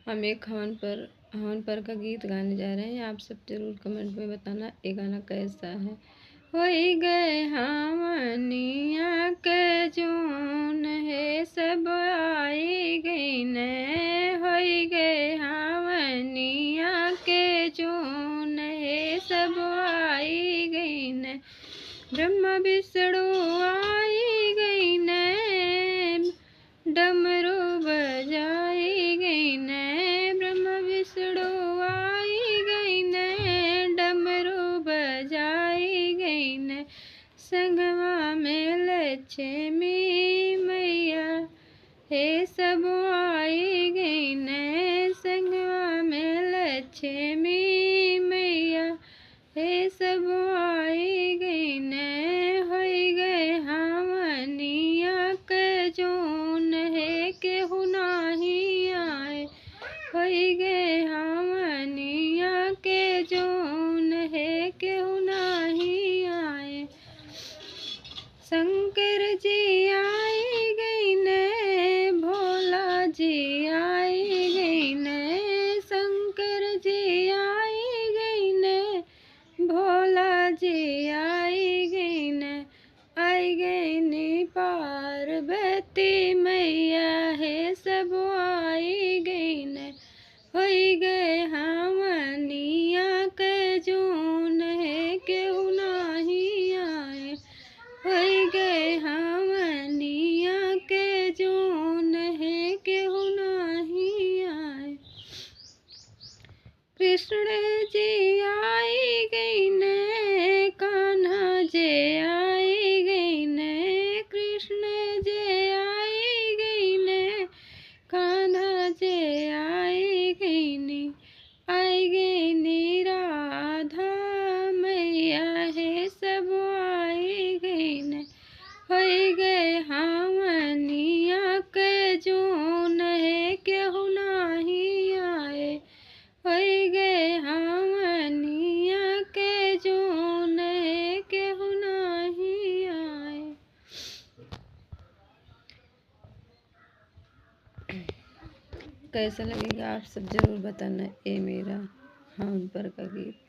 हम एक हवन पर का गीत गाने जा रहे हैं। आप सब जरूर कमेंट में बताना ये गाना कैसा है। होई गए हमनिया के जून है सब आई गई ने, होई गए हमनिया के जून है सब आई गई ने, ब्रह्मा विष्णु आई गई ने, डमरू बजाई गई ने, ब्रह्मा विष्णु आई गई ने, डमरू बजाई गई ने, संगवा में लक्ष्मी मैया हे सब आई गई ने, संगवा में लक्ष्मी मैया हे सब आई गई ने, होई गए हमनिया के जून है केहू नाही आए, होई गए हमनिया के जून है केहू नाही आए, शंकर जी आई गई ने, भोला जी आई गई ने, शंकर जी आई गई ने, भोला जी आई गई ने, आई गई नी पार्वती मैया है सब आई गई ने, होई गए हमनिया के जून है केहू नाही आए, होई गए हमनिया के जून है केहू नाही आए, कृष्ण जी आई गई ने, कान्हा जी आई गई ने, कृष्ण जी आई गई ने, कान्हा जी आई गई नी, आई गई नी राधा मैया है सब आई गई ने, होई गए हमनिया के जून है केहू नाही आए, होई गए हमनिया के जून है केहू नाही आए। कैसा लगेगा आप सब जरूर बताना ये मेरा हवन पर का गीत।